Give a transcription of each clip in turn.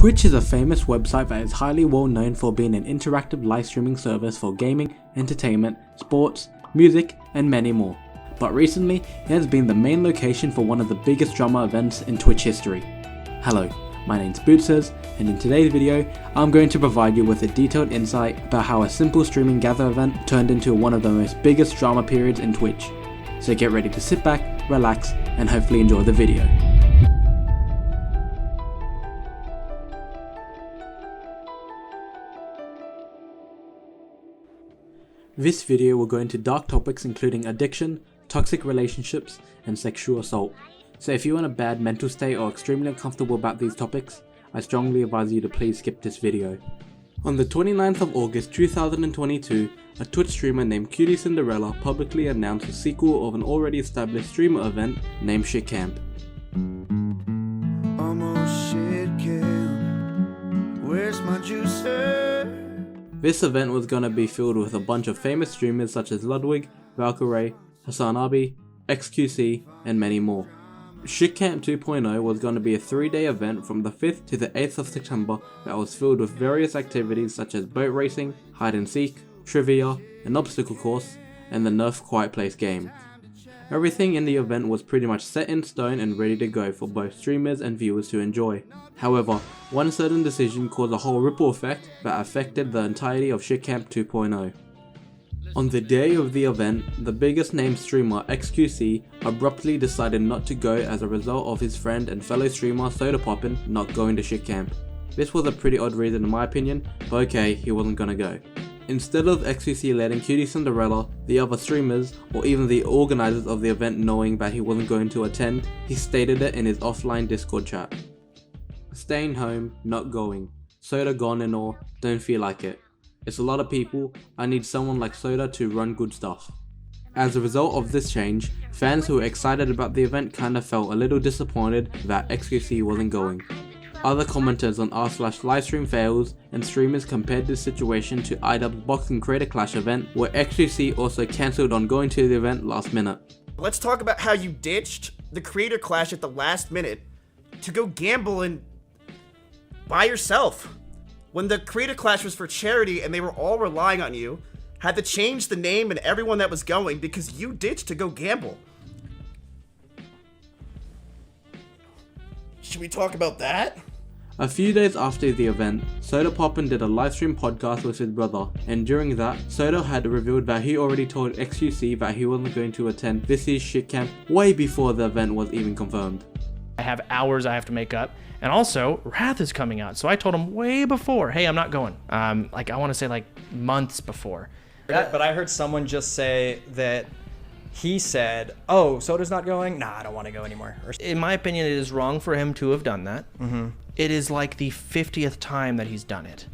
Twitch is a famous website that is highly well known for being an interactive live streaming service for gaming, entertainment, sports, music, and many more. But recently, it has been the main location for one of the biggest drama events in Twitch history. Hello, my name's Bootses, and in today's video, I'm going to provide you with a detailed insight about how a simple streaming gather event turned into one of the most biggest drama periods in Twitch. So get ready to sit back, relax, and hopefully enjoy the video. This video will go into dark topics including addiction, toxic relationships, and sexual assault. So if you're in a bad mental state or extremely uncomfortable about these topics, I strongly advise you to please skip this video. On the 29th of August 2022, a Twitch streamer named Cutie Cinderella publicly announced a sequel of an already established streamer event named TCAMP. Where's my juicer? This event was gonna be filled with a bunch of famous streamers such as Ludwig, Valkyrae, Hassan Abi, XQC, and many more. TCAMP 2.0 was going to be a 3-day event from the 5th to the 8th of September that was filled with various activities such as boat racing, hide and seek, trivia, an obstacle course, and the Nerf Quiet Place game. Everything in the event was pretty much set in stone and ready to go for both streamers and viewers to enjoy. However, one certain decision caused a whole ripple effect that affected the entirety of TCAMP 2.0. On the day of the event, the biggest named streamer XQC abruptly decided not to go as a result of his friend and fellow streamer Sodapoppin not going to TCAMP. This was a pretty odd reason in my opinion, but okay, he wasn't gonna go. Instead of XQC letting Cutie Cinderella, the other streamers, or even the organisers of the event knowing that he wasn't going to attend, he stated it in his offline Discord chat. Staying home, not going. Soda gone and all, don't feel like it. It's a lot of people, I need someone like Soda to run good stuff. As a result of this change, fans who were excited about the event kinda felt a little disappointed that XQC wasn't going. Other commenters on r/livestream fails and streamers compared this situation to iDubbbz's Boxing Creator Clash event where XQC also cancelled on going to the event last minute. Let's talk about how you ditched the Creator Clash at the last minute to go gamble and by yourself. When the Creator Clash was for charity and they were all relying on you, had to change the name and everyone that was going because you ditched to go gamble. Should we talk about that? A few days after the event, Sodapoppin did a livestream podcast with his brother, and during that, Soda had revealed that he already told XQC that he wasn't going to attend this year's TCAMP way before the event was even confirmed. I have hours I have to make up, and also Wrath is coming out, so I told him way before, hey, I'm not going. I want to say like months before. But I heard someone just say that he said, oh, Soda's not going? Nah, I don't want to go anymore. In my opinion, it is wrong for him to have done that. It is like the 50th time that he's done it.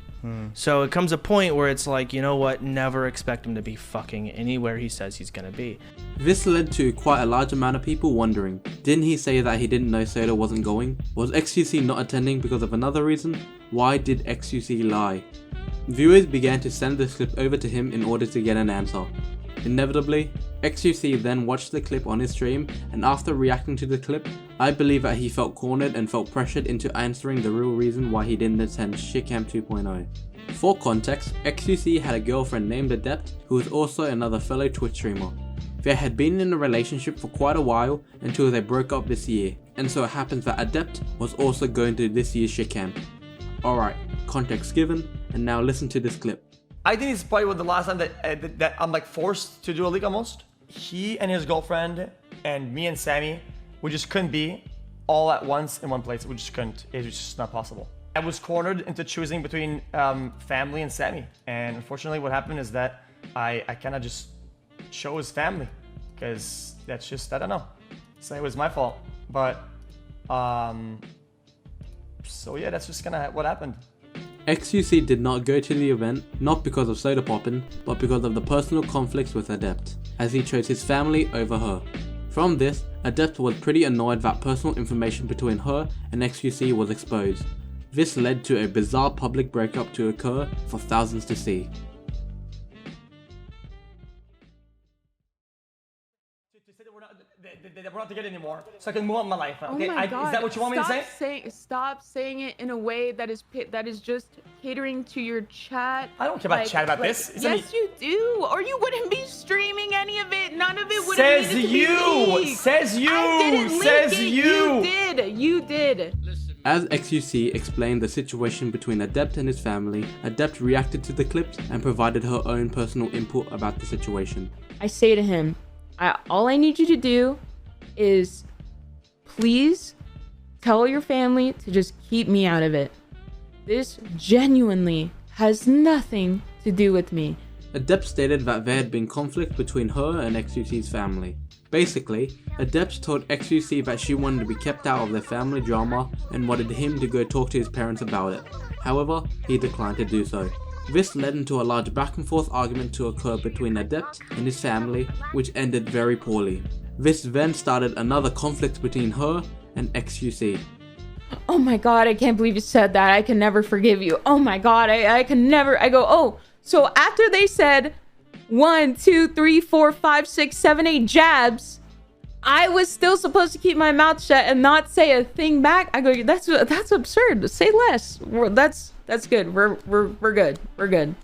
So it comes a point where it's like, you know what, never expect him to be fucking anywhere he says he's gonna be. This led to quite a large amount of people wondering, didn't he say that he didn't know Soda wasn't going? Was XQC not attending because of another reason? Why did XQC lie? Viewers began to send this clip over to him in order to get an answer. Inevitably, XQC then watched the clip on his stream, and after reacting to the clip, I believe that he felt cornered and felt pressured into answering the real reason why he didn't attend TCAMP 2.0. For context, XQC had a girlfriend named Adept who was also another fellow Twitch streamer. They had been in a relationship for quite a while until they broke up this year, and so it happens that Adept was also going to this year's TCAMP. Alright, context given, and now listen to this clip. I think it's probably the last time that I'm like forced to do a league almost. He and his girlfriend and me and Sammy, we just couldn't be all at once in one place. We just couldn't. It was just not possible. I was cornered into choosing between family and Sammy. And unfortunately what happened is that I kind of just chose family because that's just, I don't know. So it was my fault. But, so yeah, that's just kind of what happened. XQC did not go to the event, not because of Sodapoppin, but because of the personal conflicts with Adept, as he chose his family over her. From this, Adept was pretty annoyed that personal information between her and XQC was exposed. This led to a bizarre public breakup to occur for thousands to see. that we're not together anymore, so I can move on with my life. Oh Okay, my God. Is that what you want me to say? Stop saying it in a way that is just catering to your chat. I don't care about chat about this. Yes, you do. Or you wouldn't be streaming any of it. None of it would have Says needed to be leaked. Says you. I didn't leak Says it. you. You did. As XQC explained the situation between Adept and his family, Adept reacted to the clips and provided her own personal input about the situation. I say to him, all I need you to do is please tell your family to just keep me out of it. This genuinely has nothing to do with me. Adept stated that there had been conflict between her and XQC's family. Basically, Adept told XQC that she wanted to be kept out of their family drama and wanted him to go talk to his parents about it. However, he declined to do so. This led into a large back and forth argument to occur between Adept and his family, which ended very poorly. This then started another conflict between her and XQC. Oh my God, I can't believe you said that. I can never forgive you. Oh my God, I can never. I go, oh, so after they said 1, 2, 3, 4, 5, 6, 7, 8 jabs, I was still supposed to keep my mouth shut and not say a thing back. I go, that's absurd. Say less. That's good. We're good. We're good.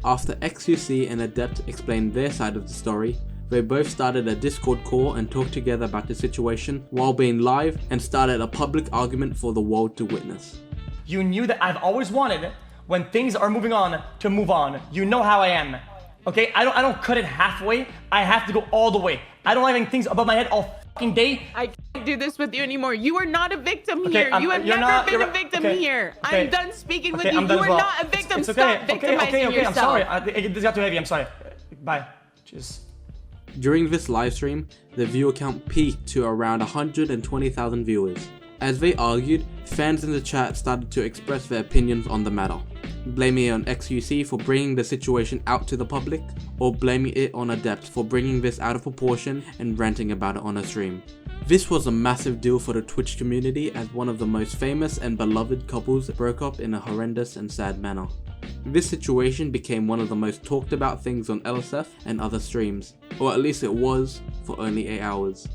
After XQC and Adept explained their side of the story, they both started a Discord call and talked together about the situation while being live and started a public argument for the world to witness. You knew that I've always wanted, when things are moving on, to move on. You know how I am. Okay, I don't cut it halfway. I have to go all the way. I don't like having things above my head all fucking day. I can't do this with you anymore. You are not a victim here. You have never been a victim here. Okay. I'm done speaking with Okay, you. I'm done You as are well. not a victim. It's okay. Stop victimizing I'm yourself. sorry. This got too heavy. I'm sorry. Bye. Cheers. During this livestream, the viewer count peaked to around 120,000 viewers. As they argued, fans in the chat started to express their opinions on the matter, blaming it on XQC for bringing the situation out to the public, or blaming it on Adept for bringing this out of proportion and ranting about it on a stream. This was a massive deal for the Twitch community as one of the most famous and beloved couples broke up in a horrendous and sad manner. This situation became one of the most talked about things on LSF and other streams, or at least it was for only 8 hours.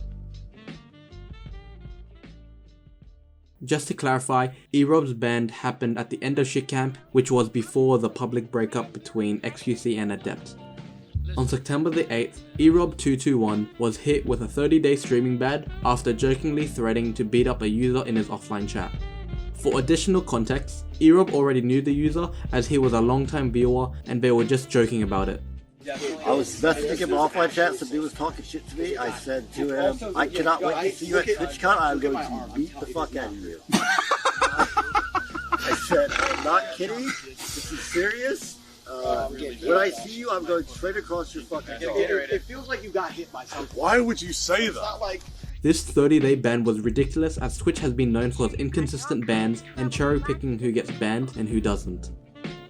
Just to clarify, Erobb221 Ban happened at the end of TCAMP, which was before the public breakup between XQC and Adept. On September the 8th, Erobb221 was hit with a 30-day streaming ban after jokingly threatening to beat up a user in his offline chat. For additional context, Erobb already knew the user as he was a long-time viewer and they were just joking about it. I was messaging him offline chat, somebody was talking shit to me. I said to him, I cannot wait to see you at TwitchCon, I'm going to beat the fuck out of you. I said, I'm not kidding, this is serious. When I see you, I'm going straight across your fucking jaw. It feels like you got hit by something. Why would you say It's that? not like This 30-day ban was ridiculous as Twitch has been known for its inconsistent bans and cherry-picking who gets banned and who doesn't.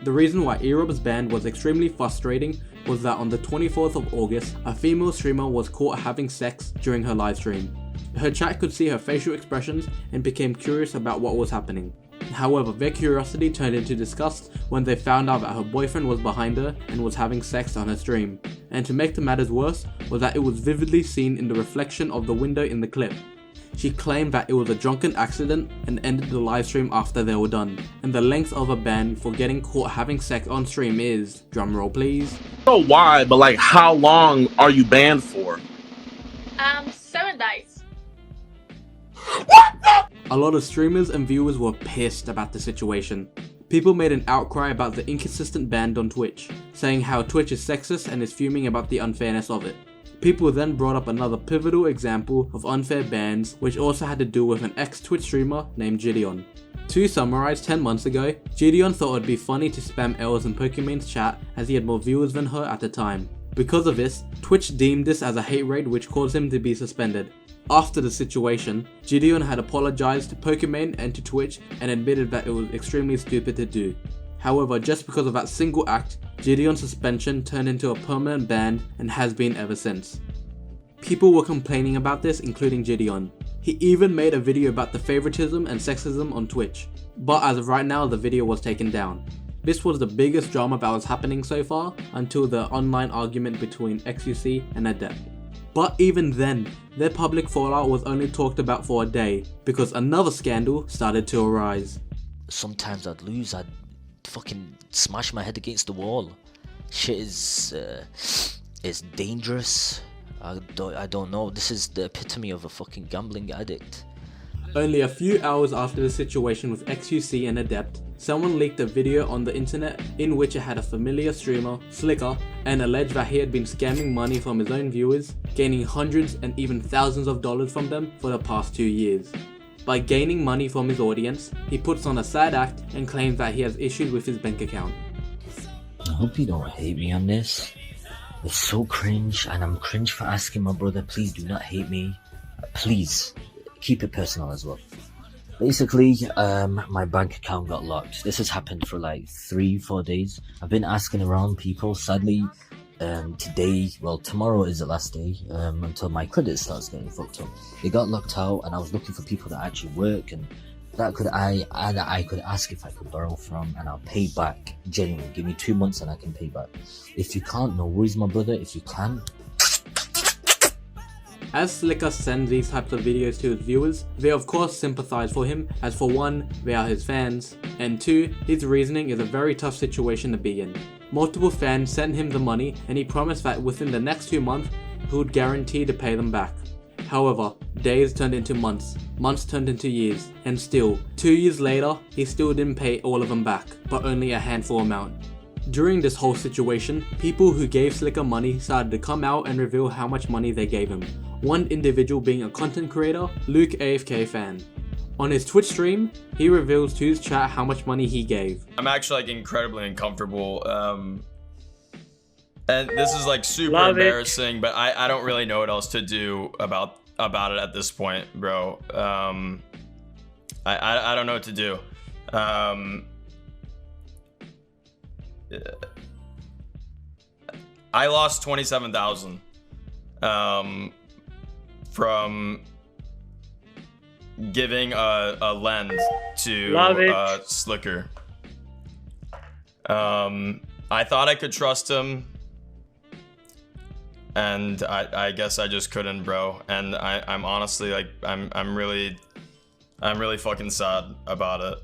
The reason why Erobb's ban was extremely frustrating was that on the 24th of August, a female streamer was caught having sex during her livestream. Her chat could see her facial expressions and became curious about what was happening. However, their curiosity turned into disgust when they found out that her boyfriend was behind her and was having sex on her stream. And to make the matters worse was that it was vividly seen in the reflection of the window in the clip. She claimed that it was a drunken accident and ended the livestream after they were done. And the length of a ban for getting caught having sex on stream is, drumroll please. I don't know why, but like, how long are you banned for? 7 days. A lot of streamers and viewers were pissed about the situation. People made an outcry about the inconsistent ban on Twitch, saying how Twitch is sexist and is fuming about the unfairness of it. People then brought up another pivotal example of unfair bans, which also had to do with an ex-Twitch streamer named Gideon. To summarize, 10 months ago, Gideon thought it would be funny to spam L's in Pokemon's chat as he had more viewers than her at the time. Because of this, Twitch deemed this as a hate raid which caused him to be suspended. After the situation, Gideon had apologized to Pokemon and to Twitch and admitted that it was extremely stupid to do. However, just because of that single act, Gideon's suspension turned into a permanent ban and has been ever since. People were complaining about this, including Gideon. He even made a video about the favoritism and sexism on Twitch, but as of right now the video was taken down. This was the biggest drama that was happening so far until the online argument between XQC and Adept. But even then, their public fallout was only talked about for a day, because another scandal started to arise. Sometimes I'd lose, I'd fucking smash my head against the wall. Shit is dangerous. I don't know, this is the epitome of a fucking gambling addict. Only a few hours after the situation with XQC and Adept, someone leaked a video on the internet in which it had a familiar streamer, Sliker, and alleged that he had been scamming money from his own viewers, gaining hundreds and even thousands of dollars from them for the past 2 years. By gaining money from his audience, he puts on a sad act and claims that he has issues with his bank account. I hope you don't hate me on this. It's so cringe, and I'm cringe for asking my brother, please do not hate me. Please, keep it personal as well. Basically, my bank account got locked. This has happened for like 3-4 days. I've been asking around people. Sadly, tomorrow is the last day until my credit starts getting fucked up. It got locked out, and I was looking for people that actually work and that I could ask if I could borrow from, and I'll pay back. Genuinely, give me 2 months and I can pay back. If you can't, no worries, my brother. If you can. As Sliker sends these types of videos to his viewers, they of course sympathize for him, as for one, they are his fans, and two, his reasoning is a very tough situation to be in. Multiple fans sent him the money, and he promised that within the next 2 months, he would guarantee to pay them back. However, days turned into months, months turned into years, and still, 2 years later, he still didn't pay all of them back, but only a handful amount. During this whole situation, people who gave Sliker money started to come out and reveal how much money they gave him. One individual being a content creator, Luke AFK Fan. On his Twitch stream, he reveals to his chat how much money he gave. I'm actually like incredibly uncomfortable, and this is like super embarrassing, but I don't really know what else to do about it at this point, bro. I don't know what to do. I lost 27,000 from giving a lend to Sliker. I thought I could trust him, and I guess I just couldn't, bro. And I'm honestly like I'm really fucking sad about it.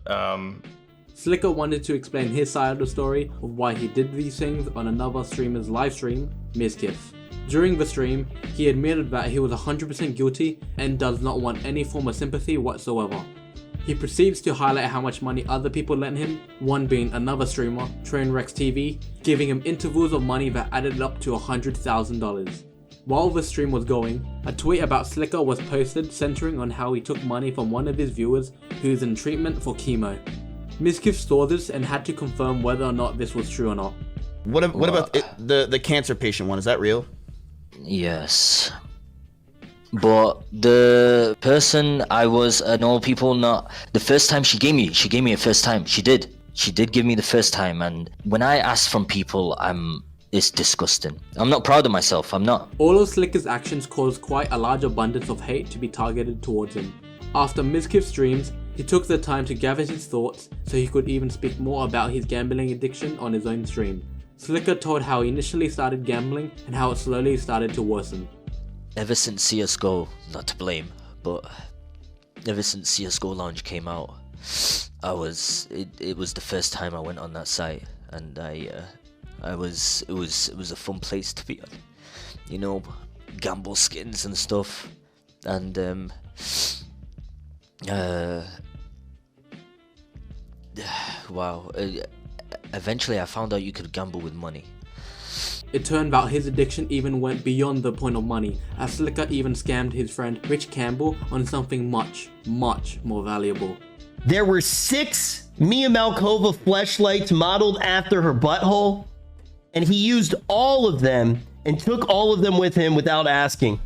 Sliker wanted to explain his side of the story of why he did these things on another streamer's live stream, Mizkif. During the stream, he admitted that he was 100% guilty and does not want any form of sympathy whatsoever. He proceeds to highlight how much money other people lent him, one being another streamer, Trainwreck's TV, giving him intervals of money that added up to $100,000. While the stream was going, a tweet about Sliker was posted centering on how he took money from one of his viewers who is in treatment for chemo. Mizkif saw this and had to confirm whether or not this was true or not. What about the cancer patient one? Is that real? Yes. But the person I was people not the first time she gave me a first time. She did give me the first time, and when I ask from people, it's disgusting. I'm not proud of myself, I'm not. All of Sliker's actions caused quite a large abundance of hate to be targeted towards him. After Mizkif's streams, he took the time to gather his thoughts so he could even speak more about his gambling addiction on his own stream. Sliker told how he initially started gambling and how it slowly started to worsen. Ever since CSGO, not to blame, but ever since CSGO Lounge came out, it was the first time I went on that site, and it was a fun place to be on. You know, gamble skins and stuff, and wow. Eventually I found out you could gamble with money. It turned out his addiction even went beyond the point of money, as Sliker even scammed his friend Rich Campbell on something much, much more valuable. There were 6 Mia Malkova fleshlights modeled after her butthole, and he used all of them and took all of them with him without asking.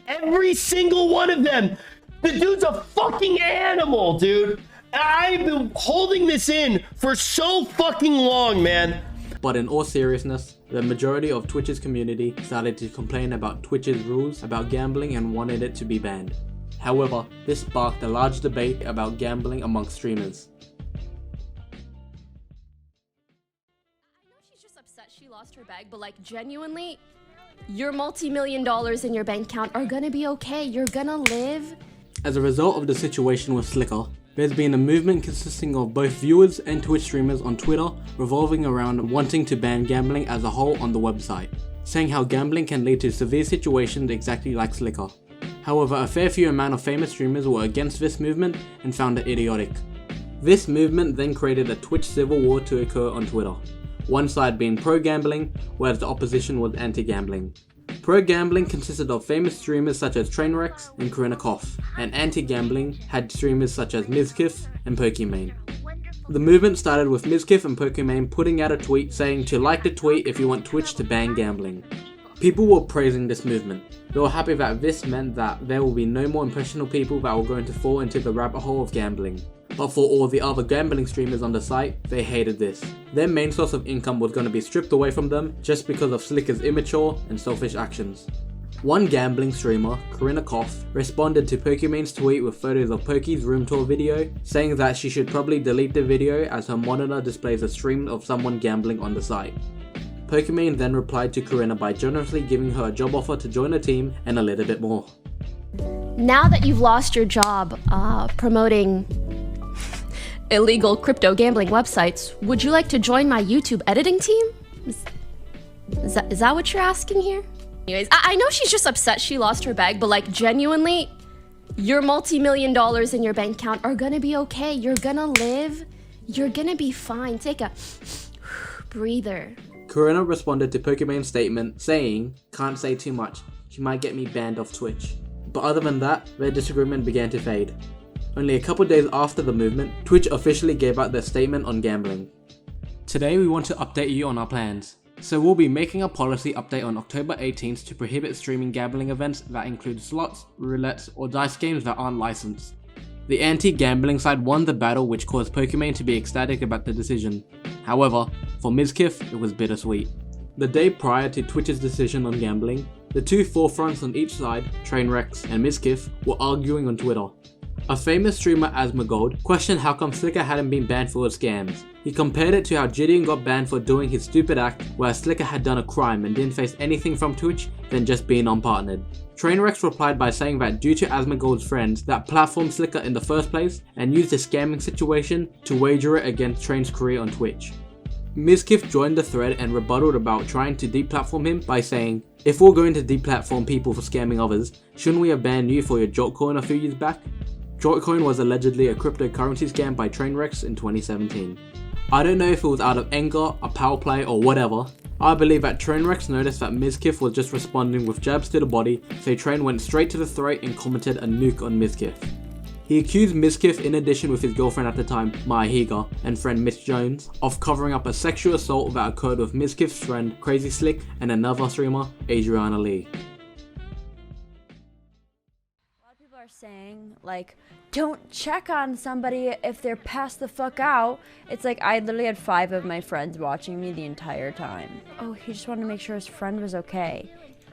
Every single one of them! The dude's a fucking animal, dude! I've been holding this in for so fucking long, man. But in all seriousness, the majority of Twitch's community started to complain about Twitch's rules about gambling and wanted it to be banned. However, this sparked a large debate about gambling amongst streamers. I know she's just upset she lost her bag, but like genuinely, Your multi-million dollars in your bank account are gonna be okay. You're gonna live. As a result of the situation with Sliker, there's been a movement consisting of both viewers and Twitch streamers on Twitter revolving around wanting to ban gambling as a whole on the website, saying how gambling can lead to severe situations exactly like Sliker. However, a fair few amount of famous streamers were against this movement and found it idiotic. This movement then created a Twitch civil war to occur on Twitter, one side being pro-gambling, whereas the opposition was anti-gambling. Pro-gambling consisted of famous streamers such as Trainwrecks and Corinna Koff, and anti-gambling had streamers such as Mizkif and Pokimane. The movement started with Mizkif and Pokimane putting out a tweet saying to like the tweet if you want Twitch to ban gambling. People were praising this movement. They were happy that this meant that there will be no more impressionable people that were going to fall into the rabbit hole of gambling. But for all the other gambling streamers on the site, they hated this. Their main source of income was going to be stripped away from them just because of Sliker's immature and selfish actions. One gambling streamer, Corinna Koff, responded to Pokimane's tweet with photos of Poki's room tour video, saying that she should probably delete the video as her monitor displays a stream of someone gambling on the site. Pokimane then replied to Corinna by generously giving her a job offer to join the team and a little bit more. Now that you've lost your job promoting illegal crypto gambling websites, would you like to join my YouTube editing team? Is that what you're asking here? Anyways, I know she's just upset she lost her bag, but like genuinely, your multi-million dollars in your bank account are gonna be okay. You're gonna live. You're gonna be fine. Take a breather. Corinna responded to Pokimane's statement saying, "Can't say too much, she might get me banned off Twitch." But other than that, their disagreement began to fade. Only a couple days after the movement, Twitch officially gave out their statement on gambling. Today we want to update you on our plans. So we'll be making a policy update on October 18th to prohibit streaming gambling events that include slots, roulettes, or dice games that aren't licensed. The anti-gambling side won the battle, which caused Pokimane to be ecstatic about the decision. However, for Mizkif, it was bittersweet. The day prior to Twitch's decision on gambling, the two forefronts on each side, Trainwrecks and Mizkif, were arguing on Twitter. A famous streamer, Asmongold, questioned how come Sliker hadn't been banned for his scams. He compared it to how Gideon got banned for doing his stupid act, whereas Sliker had done a crime and didn't face anything from Twitch than just being unpartnered. Trainwrecks replied by saying that due to Asmongold's friends that platformed Sliker in the first place and used the scamming situation to wager it against Train's career on Twitch. Mizkif joined the thread and rebutted about trying to deplatform him by saying, "If we're going to deplatform people for scamming others, shouldn't we have banned you for your Jotcoin a few years back?" Jotcoin was allegedly a cryptocurrency scam by Trainwrecks in 2017. I don't know if it was out of anger, a power play, or whatever. I believe that Trainwrecks noticed that Mizkif was just responding with jabs to the body, so Train went straight to the throat and commented a nuke on Mizkif. He accused Mizkif, in addition with his girlfriend at the time, Maya Higa, and friend Mitch Jones, of covering up a sexual assault that occurred with Mizkif's friend Crazy Slick and another streamer, Adriana Lee. Are saying like, don't check on somebody if they're passed the fuck out. It's like I literally had 5 of my friends watching me the entire time. Oh, he just wanted to make sure his friend was okay.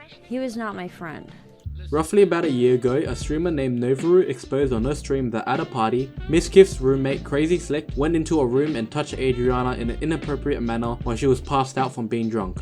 He was not my friend. Roughly about a year ago, a streamer named Novaru exposed on her stream that at a party, Mizkif's roommate Crazy Slick went into a room and touched Adriana in an inappropriate manner while she was passed out from being drunk.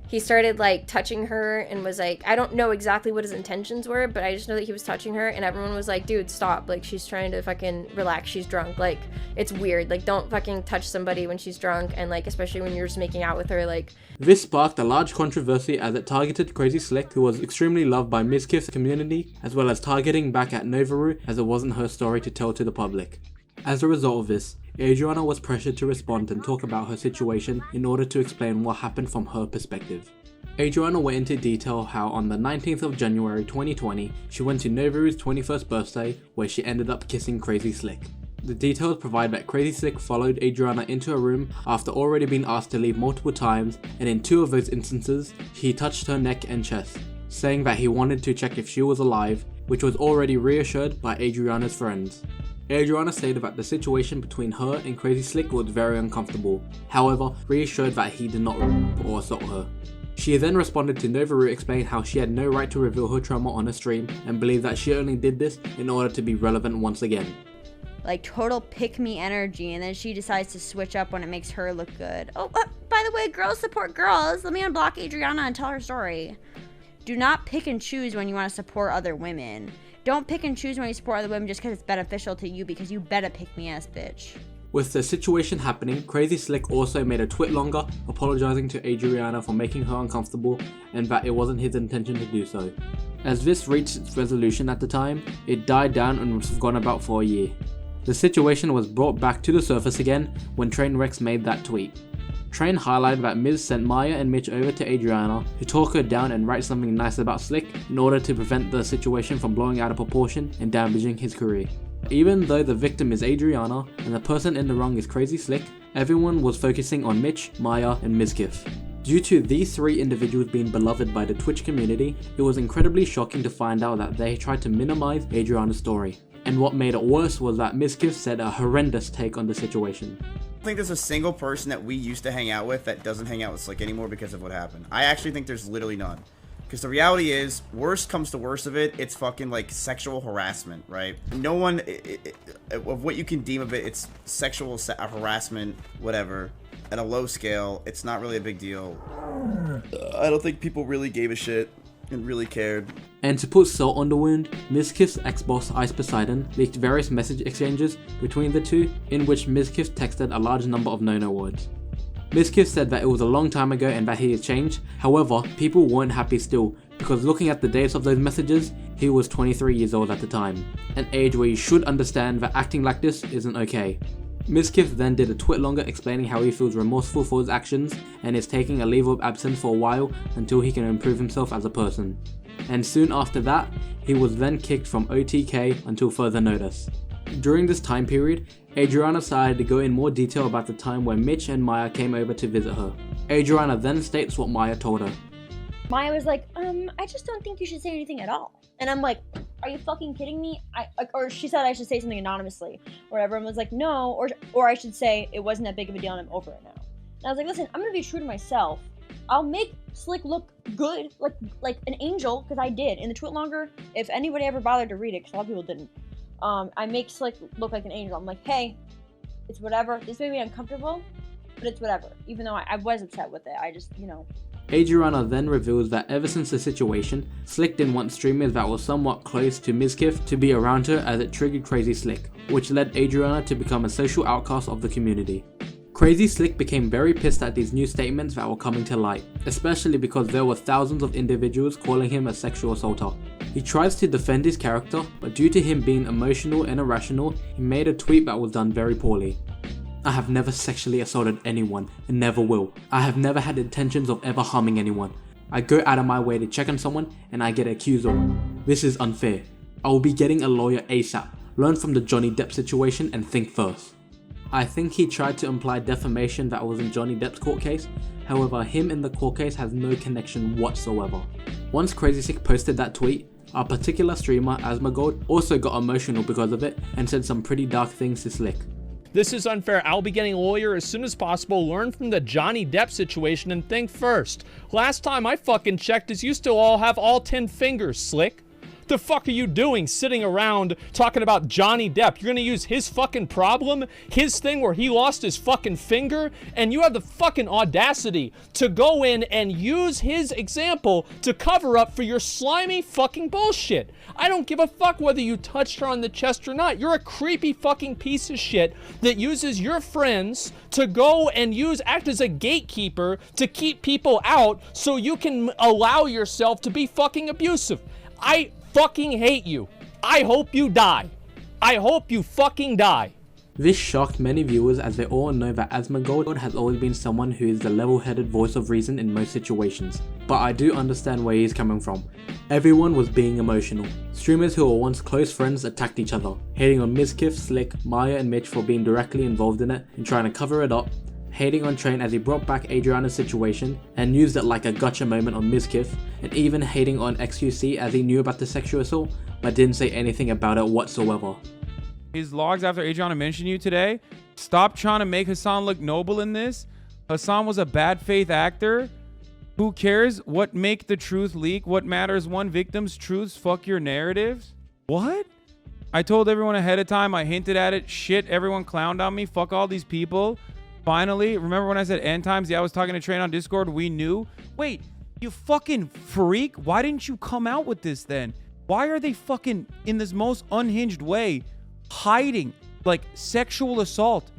He started like touching her and was like, I don't know exactly what his intentions were, but I just know that he was touching her and everyone was like, dude, stop. Like, she's trying to fucking relax. She's drunk. Like, it's weird. Like, don't fucking touch somebody when she's drunk, and like, especially when you're just making out with her. Like, this sparked a large controversy as it targeted Crazy Slick, who was extremely loved by Mizkif's community, as well as targeting back at Novaru as it wasn't her story to tell to the public. As a result of this, Adriana was pressured to respond and talk about her situation in order to explain what happened from her perspective. Adriana went into detail how on the 19th of January 2020, she went to Novaru's 21st birthday where she ended up kissing Crazy Slick. The details provide that Crazy Slick followed Adriana into a room after already being asked to leave multiple times, and in 2 of those instances, he touched her neck and chest, saying that he wanted to check if she was alive, which was already reassured by Adriana's friends. Adriana stated that the situation between her and Crazy Slick was very uncomfortable, however, reassured that he did not rape or assault her. She then responded to Novaru explaining how she had no right to reveal her trauma on a stream and believed that she only did this in order to be relevant once again. Like total pick-me energy, and then she decides to switch up when it makes her look good. Oh, by the way, girls support girls. Let me unblock Adriana and tell her story. Do not pick and choose when you want to support other women. Don't pick and choose when you support other women just because it's beneficial to you, because you better pick me ass bitch. With the situation happening, Crazy Slick also made a tweet longer, apologizing to Adriana for making her uncomfortable and that it wasn't his intention to do so. As this reached its resolution at the time, it died down and was forgotten about for a year. The situation was brought back to the surface again when Trainwreck made that tweet. Train highlighted that Miz sent Maya and Mitch over to Adriana to talk her down and write something nice about Slick in order to prevent the situation from blowing out of proportion and damaging his career. Even though the victim is Adriana and the person in the wrong is Crazy Slick, everyone was focusing on Mitch, Maya, and Mizkif. Due to these three individuals being beloved by the Twitch community, it was incredibly shocking to find out that they tried to minimize Adriana's story. And what made it worse was that Mizkif said a horrendous take on the situation. I think there's a single person that we used to hang out with that doesn't hang out with Slick anymore because of what happened. I actually think there's literally none. Because the reality is, worst comes to worst of it, it's fucking like sexual harassment, right? No one, of what you can deem of it, it's sexual harassment, whatever. At a low scale, it's not really a big deal. I don't think people really gave a shit and really cared. And to put salt on the wound, Mizkif's ex-boss Ice Poseidon leaked various message exchanges between the two in which Mizkif texted a large number of no-no words. Mizkif said that it was a long time ago and that he had changed. However, people weren't happy still, because looking at the dates of those messages, he was 23 years old at the time, an age where you should understand that acting like this isn't okay. Mizkif then did a tweet longer explaining how he feels remorseful for his actions and is taking a leave of absence for a while until he can improve himself as a person. And soon after that, he was then kicked from OTK until further notice. During this time period, Adriana decided to go in more detail about the time when Mitch and Maya came over to visit her. Adriana then states what Maya told her. Maya was like, I just don't think you should say anything at all. And I'm like, are you fucking kidding me? Or she said I should say something anonymously. Or everyone was like, no, or I should say it wasn't that big of a deal and I'm over it now. And I was like, listen, I'm gonna be true to myself. I'll make Slick look good, like an angel, because I did. In the tweet longer, if anybody ever bothered to read it, because a lot of people didn't, I make Slick look like an angel. I'm like, hey, it's whatever. This made me uncomfortable, but it's whatever. Even though I was upset with it, I just, Adriana then reveals that ever since the situation, Slick didn't want streamers that were somewhat close to Mizkif to be around her, as it triggered Crazy Slick, which led Adriana to become a social outcast of the community. Crazy Slick became very pissed at these new statements that were coming to light, especially because there were thousands of individuals calling him a sexual assaulter. He tries to defend his character, but due to him being emotional and irrational, he made a tweet that was done very poorly. I have never sexually assaulted anyone and never will. I have never had intentions of ever harming anyone. I go out of my way to check on someone and I get accused of it. This is unfair. I will be getting a lawyer ASAP. Learn from the Johnny Depp situation and think first. I think he tried to imply defamation that was in Johnny Depp's court case. However, him and the court case has no connection whatsoever. Once Crazy Slick posted that tweet, our particular streamer, Asmongold, also got emotional because of it and said some pretty dark things to Slick. This is unfair. I'll be getting a lawyer as soon as possible. Learn from the Johnny Depp situation and think first. Last time I fucking checked is you still all have all 10 fingers, Slick. The fuck are you doing sitting around talking about Johnny Depp? You're gonna use his fucking problem, his thing where he lost his fucking finger, and you have the fucking audacity to go in and use his example to cover up for your slimy fucking bullshit. I don't give a fuck whether you touched her on the chest or not. You're a creepy fucking piece of shit that uses your friends to go and act as a gatekeeper to keep people out so you can allow yourself to be fucking abusive. I fucking hate you. I hope you die. I hope you fucking die. This shocked many viewers as they all know that Asmongold has always been someone who is the level-headed voice of reason in most situations. But I do understand where he's coming from. Everyone was being emotional. Streamers who were once close friends attacked each other, hating on Mizkif, Slick, Maya and Mitch for being directly involved in it and trying to cover it up, hating on Train as he brought back Adriana's situation and used it like a gotcha moment on Mizkif, and even hating on XQC as he knew about the sexual assault but didn't say anything about it whatsoever. His logs after Adriana mentioned you today. Stop trying to make Hassan look noble in this. Hassan was a bad faith actor. Who cares what make the truth leak? What matters one victim's truths? Fuck your narratives. What? I told everyone ahead of time. I hinted at it. Shit, everyone clowned on me. Fuck all these people. Finally, remember when I said end times? Yeah, I was talking to Train on Discord. We knew. Wait, you fucking freak. Why didn't you come out with this then? Why are they fucking in this most unhinged way hiding like sexual assault?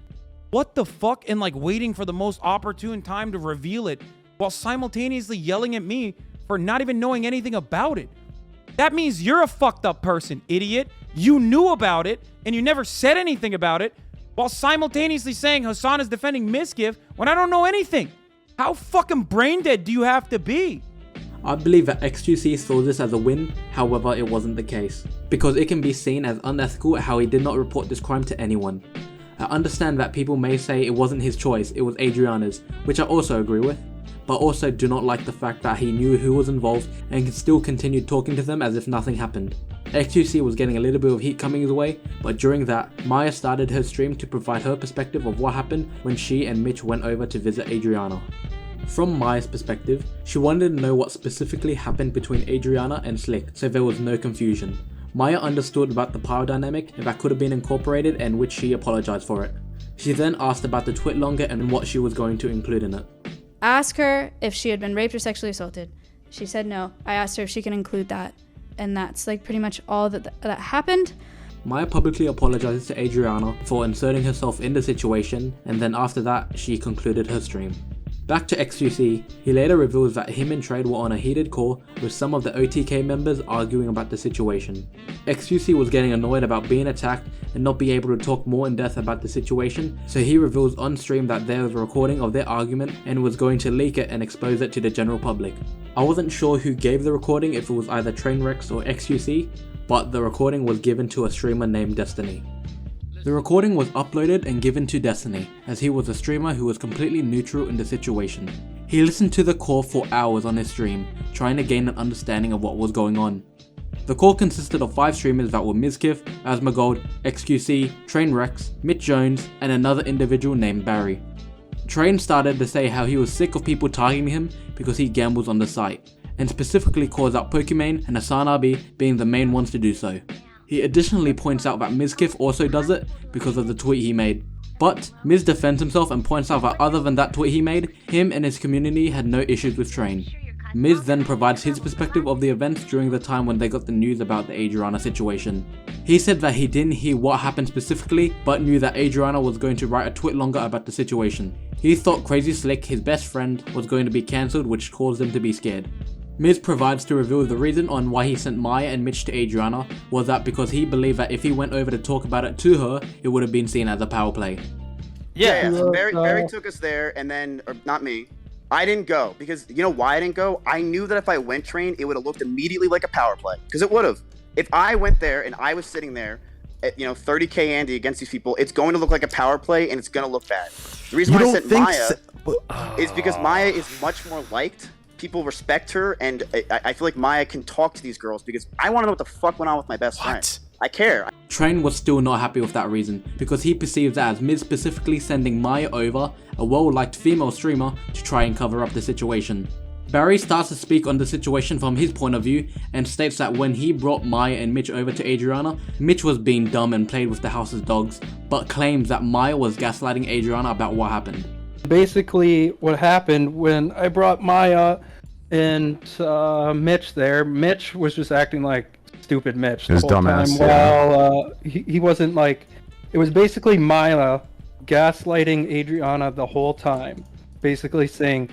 What the fuck? And like waiting for the most opportune time to reveal it while simultaneously yelling at me for not even knowing anything about it. That means you're a fucked up person, idiot. You knew about it and you never said anything about it while simultaneously saying Hassan is defending Misgift when I don't know anything. How fucking brain dead do you have to be? I believe that XQC saw this as a win, however it wasn't the case, because it can be seen as unethical how he did not report this crime to anyone. I understand that people may say it wasn't his choice, it was Adriana's, which I also agree with, but also do not like the fact that he knew who was involved and still continued talking to them as if nothing happened. XQC was getting a little bit of heat coming his way, but during that, Maya started her stream to provide her perspective of what happened when she and Mitch went over to visit Adriana. From Maya's perspective, she wanted to know what specifically happened between Adriana and Slick so there was no confusion. Maya understood about the power dynamic that could have been incorporated and which she apologized for it. She then asked about the TwitLonger and what she was going to include in it. Ask her if she had been raped or sexually assaulted. She said no. I asked her if she can include that. And that's like pretty much all that happened. Maya publicly apologizes to Adriana for inserting herself in the situation, and then after that, she concluded her stream. Back to XQC, he later reveals that him and Trade were on a heated call with some of the OTK members arguing about the situation. XQC was getting annoyed about being attacked and not being able to talk more in depth about the situation, so he reveals on stream that there was a recording of their argument and was going to leak it and expose it to the general public. I wasn't sure who gave the recording, if it was either Trainwreck or XQC, but the recording was given to a streamer named Destiny. The recording was uploaded and given to Destiny, as he was a streamer who was completely neutral in the situation. He listened to the call for hours on his stream, trying to gain an understanding of what was going on. The call consisted of 5 streamers that were Mizkif, Asmongold, XQC, Trainwreck, Mitch Jones, and another individual named Barry. Train started to say how he was sick of people targeting him because he gambles on the site, and specifically calls out Pokimane and Hassan Abi being the main ones to do so. He additionally points out that Mizkif also does it because of the tweet he made. But Miz defends himself and points out that other than that tweet he made, him and his community had no issues with Train. Miz then provides his perspective of the events during the time when they got the news about the Adriana situation. He said that he didn't hear what happened specifically, but knew that Adriana was going to write a TwitLonger about the situation. He thought Crazy Slick, his best friend, was going to be cancelled, which caused him to be scared. Miz provides to reveal the reason on why he sent Maya and Mitch to Adriana was that because he believed that if he went over to talk about it to her, it would have been seen as a power play. Yeah. So Barry took us there, and then, or not me, I didn't go because you know why I didn't go? I knew that if I went Train, it would have looked immediately like a power play because it would have. If I went there and I was sitting there at 30K Andy against these people, it's going to look like a power play and it's going to look bad. The reason why I sent Maya is because Maya is much more liked. People respect her, and I feel like Maya can talk to these girls because I want to know what the fuck went on with my best friend. I care. Train was still not happy with that reason because he perceives that as Miz specifically sending Maya over, a well-liked female streamer, to try and cover up the situation. Barry starts to speak on the situation from his point of view and states that when he brought Maya and Mitch over to Adriana, Mitch was being dumb and played with the house's dogs, but claims that Maya was gaslighting Adriana about what happened. Basically, what happened when I brought Maya and Mitch there, Mitch was just acting like stupid Mitch the His whole dumbass, time. yeah. While he wasn't like, it was basically Maya gaslighting Adriana the whole time, basically saying,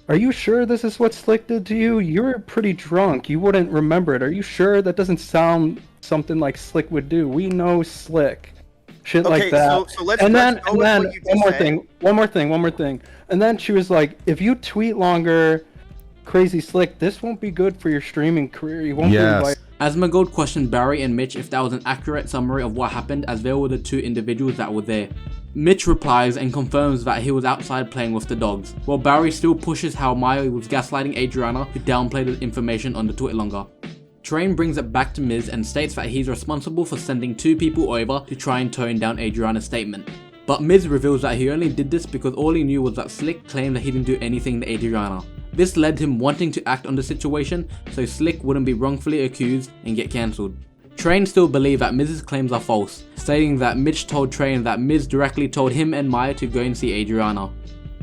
"Are you sure this is what Slick did to you? You're pretty drunk. You wouldn't remember it. Are you sure? That doesn't sound something like Slick would do. We know Slick." Shit like that. So let's and go then with what you one more thing. And then she was like, "If you tweet longer, Crazy Slick, this won't be good for your streaming career. You won't be invited." Asmongold questioned Barry and Mitch if that was an accurate summary of what happened, as they were the 2 individuals that were there. Mitch replies and confirms that he was outside playing with the dogs, while Barry still pushes how Maya was gaslighting Adriana, who downplayed the information on the TwitLonger. Train brings it back to Miz and states that he's responsible for sending 2 people over to try and tone down Adriana's statement. But Miz reveals that he only did this because all he knew was that Slick claimed that he didn't do anything to Adriana. This led him wanting to act on the situation so Slick wouldn't be wrongfully accused and get cancelled. Train still believed that Miz's claims are false, stating that Mitch told Train that Miz directly told him and Maya to go and see Adriana.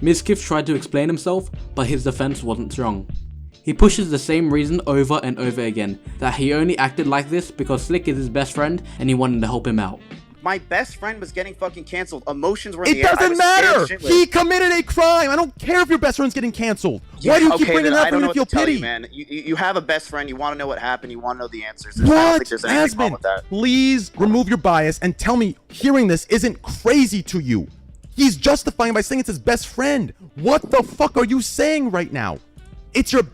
Mizkif tried to explain himself, but his defense wasn't strong. He pushes the same reason over and over again, that he only acted like this because Slick is his best friend and he wanted to help him out. My best friend was getting fucking canceled. Emotions were in It the air. I doesn't was scared matter. shitless. He committed a crime. I don't care if your best friend's getting canceled. Why do you keep bringing then that I for don't me know to what feel to tell pity? you, man. You have a best friend. You want to know what happened. You want to know the answers. I don't What? think there's anything wrong Asmon, with that. please remove your bias and tell me hearing this isn't crazy to you. He's justifying by saying it's his best friend. What the fuck are you saying right now? It's your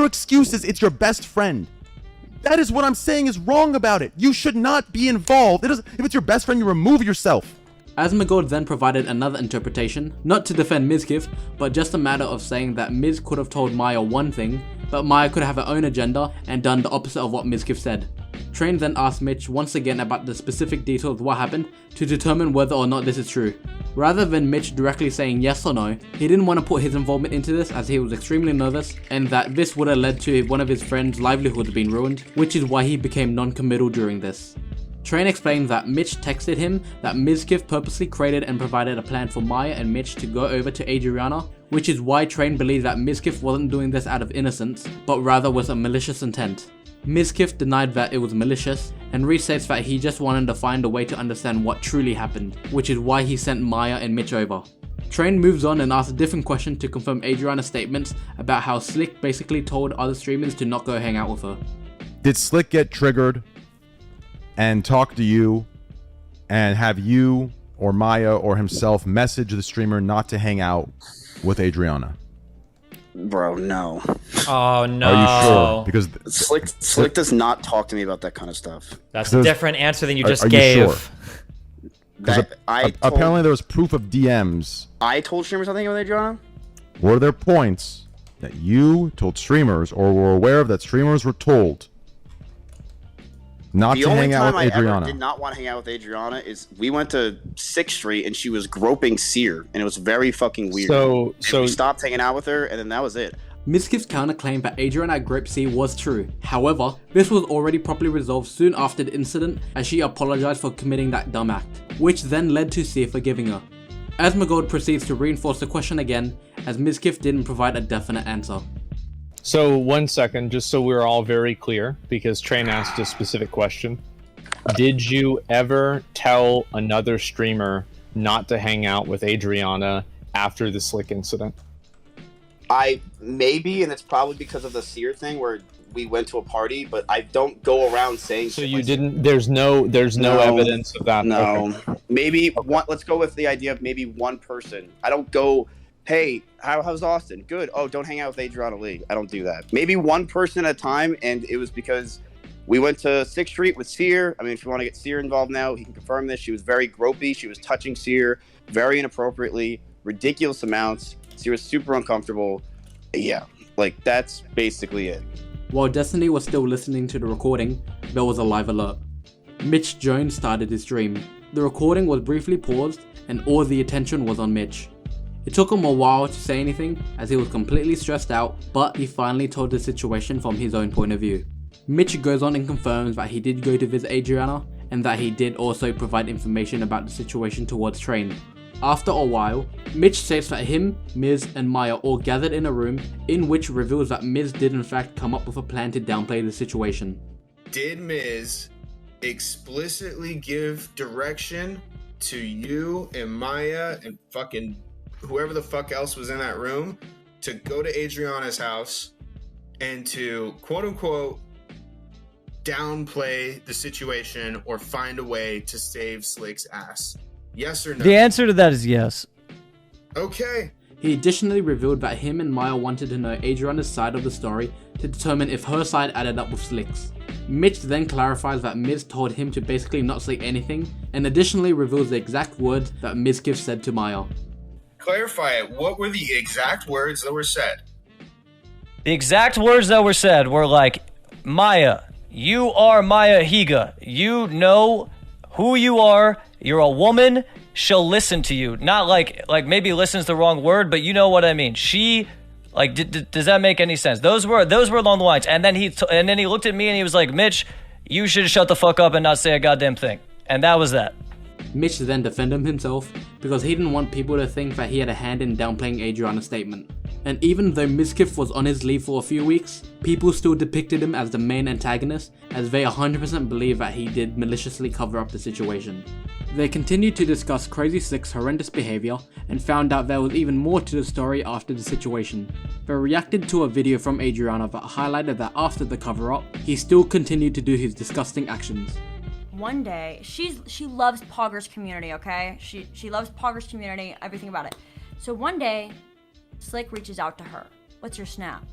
excuse is it's your best friend. That is what I'm saying is wrong about it. You should not be involved. If it's your best friend, you remove yourself. Asmongold then provided another interpretation, not to defend Mizkif, but just a matter of saying that Miz could have told Maya one thing, but Maya could have her own agenda and done the opposite of what Mizkif said. Train then asked Mitch once again about the specific details of what happened to determine whether or not this is true. Rather than Mitch directly saying yes or no, he didn't want to put his involvement into this as he was extremely nervous and that this would have led to one of his friends' livelihoods being ruined, which is why he became non-committal during this. Train explained that Mitch texted him that Mizkif purposely created and provided a plan for Maya and Mitch to go over to Adriana, which is why Train believed that Mizkif wasn't doing this out of innocence, but rather with a malicious intent. Mizkif denied that it was malicious and restates that he just wanted to find a way to understand what truly happened, which is why he sent Maya and Mitch over. Train moves on and asks a different question to confirm Adriana's statements about how Slick basically told other streamers to not go hang out with her. Did Slick get triggered and talk to you and have you or Maya or himself message the streamer not to hang out with Adriana? Bro, no. Oh no. Are you sure? Because Slick does not talk to me about that kind of stuff. That's a different answer than you just are gave. You sure? Apparently there was proof of DMs. I told streamers something with Adriana? Were there points that you told streamers or were aware of that streamers were told not to hang out with Adriana? The only time I ever did not want to hang out with Adriana is we went to 6th Street and she was groping Seer and it was very fucking weird. So we stopped hanging out with her and then that was it. Mizkif's counterclaim that Adriana at Grape C was true. However, this was already properly resolved soon after the incident as she apologized for committing that dumb act, which then led to Seer forgiving her. Asmongold proceeds to reinforce the question again as Mizkif didn't provide a definite answer. So 1 second, just so we're all very clear, because Train asked a specific question. Did you ever tell another streamer not to hang out with Adriana after the Slick incident? Maybe, and it's probably because of the Seer thing where we went to a party, but I don't go around saying. So you didn't. There's no evidence of that. No, okay. Maybe one. Let's go with the idea of maybe one person. I don't go. Hey, how's Austin? Good. Oh, don't hang out with Adriana Lee. I don't do that. Maybe one person at a time, and it was because we went to 6th Street with Seer. I mean, if you want to get Seer involved now, he can confirm this. She was very gropey. She was touching Seer very inappropriately, ridiculous amounts. Seer was super uncomfortable. Yeah, like that's basically it. While Destiny was still listening to the recording, there was a live alert. Mitch Jones started his stream. The recording was briefly paused and all the attention was on Mitch. It took him a while to say anything as he was completely stressed out, but he finally told the situation from his own point of view. Mitch goes on and confirms that he did go to visit Adriana and that he did also provide information about the situation towards Train. After a while, Mitch states that him, Miz, and Maya all gathered in a room, in which reveals that Miz did in fact come up with a plan to downplay the situation. Did Miz explicitly give direction to you and Maya and fucking whoever the fuck else was in that room to go to Adriana's house and to quote unquote downplay the situation or find a way to save Slick's ass? Yes or no? The answer to that is yes. Okay. He additionally revealed that him and Maya wanted to know Adriana's side of the story to determine if her side added up with Slick's. Mitch then clarifies that Miz told him to basically not say anything and additionally reveals the exact words that Mizkif said to Maya. Clarify it. What were the exact words that were said? The exact words that were said were like, Maya, you are Maya Higa. You know who you are. You're a woman. She'll listen to you. Not like maybe listen's the wrong word, but you know what I mean. She, like, does that make any sense? Those were along the lines. And then he looked at me and he was like, Mitch, You should shut the fuck up and not say a goddamn thing. And that was that. Mitch then defended himself because he didn't want people to think that he had a hand in downplaying Adriana's statement. And even though Mizkif was on his leave for a few weeks, people still depicted him as the main antagonist, as they 100% believe that he did maliciously cover up the situation. They continued to discuss Crazy Slick's horrendous behaviour and found out there was even more to the story after the situation. They reacted to a video from Adriana that highlighted that after the cover up, he still continued to do his disgusting actions. One day, she loves Pogger's community, okay? She loves Pogger's community, everything about it. So one day, Slick reaches out to her. What's your snap?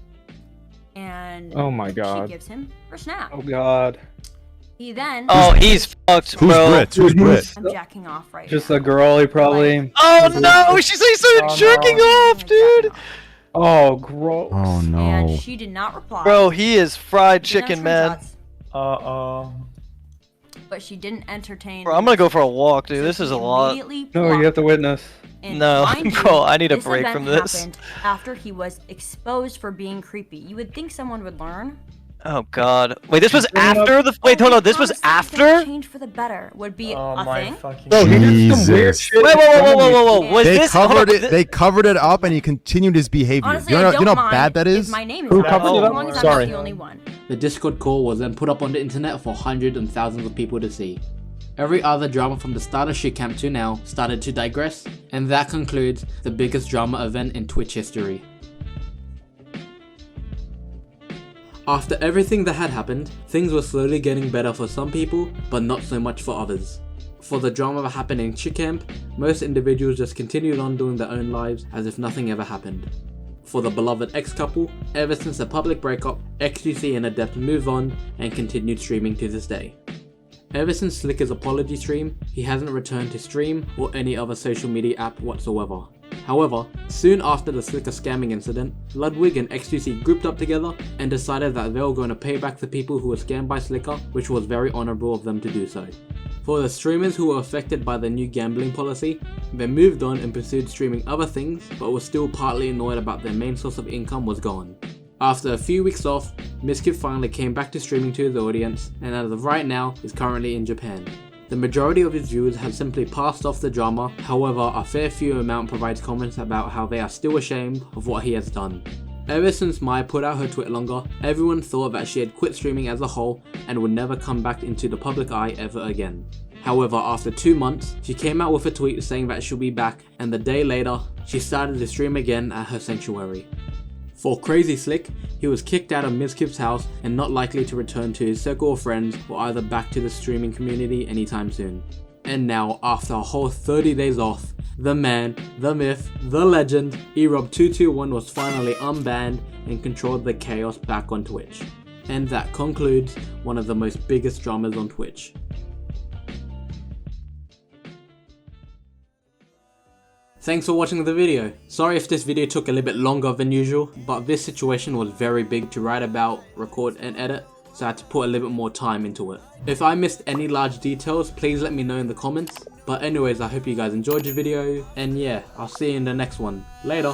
And oh my god, she gives him her snap. Oh god. He then. Oh, he's fucked, bro. Who's Brit? I'm jacking off right Just a girl, he probably. Oh no, she's like jerking off, dude. Oh, gross. Oh no. And she did not reply. Bro, he is fried chicken, man. But she didn't entertain. Bro, I'm gonna go for a walk, dude. This is a lot. No, you have to witness. And No, mind you, bro, I need a this break event from this. happened after he was exposed for being creepy. You would think someone would learn. Oh god. Wait, this was after the. Wait, hold on. This was after. Change for the better would be Oh a my thing. fucking. Bro, he did some weird shit. Wait, whoa. Was They this? covered hold on, it. They covered it up, and he continued his behavior. Honestly, you know I don't how mind bad that is. if my name is Who out, covered it as up? long as I'm Sorry. not the only one. The Discord call was then put up on the internet for hundreds and thousands of people to see. Every other drama from the start of TCAMP to now started to digress, and that concludes the biggest drama event in Twitch history. After everything that had happened, things were slowly getting better for some people, but not so much for others. For the drama that happened in TCAMP, most individuals just continued on doing their own lives as if nothing ever happened. For the beloved ex-couple, ever since the public breakup, XQC and Adept moved on and continued streaming to this day. Ever since Sliker's apology stream, he hasn't returned to stream or any other social media app whatsoever. However, soon after the Sliker scamming incident, Ludwig and XQC grouped up together and decided that they were going to pay back the people who were scammed by Sliker, which was very honourable of them to do so. For the streamers who were affected by the new gambling policy, they moved on and pursued streaming other things, but were still partly annoyed about their main source of income was gone. After a few weeks off, Mizkif finally came back to streaming to his audience, and as of right now is currently in Japan. The majority of his viewers have simply passed off the drama, however a fair few amount provides comments about how they are still ashamed of what he has done. Ever since Maya put out her tweet longer, everyone thought that she had quit streaming as a whole and would never come back into the public eye ever again. However, after 2 months, she came out with a tweet saying that she'll be back, and the day later, she started to stream again at her sanctuary. For Crazy Slick, he was kicked out of Mizkif's house and not likely to return to his circle of friends or either back to the streaming community anytime soon. And now, after a whole 30 days off, the man, the myth, the legend, Erobb221 was finally unbanned and controlled the chaos back on Twitch. And that concludes one of the most biggest dramas on Twitch. Thanks for watching the video. Sorry if this video took a little bit longer than usual, but this situation was very big to write about, record and edit, so I had to put a little bit more time into it. If I missed any large details, please let me know in the comments. But anyways, I hope you guys enjoyed the video, and yeah, I'll see you in the next one. Later!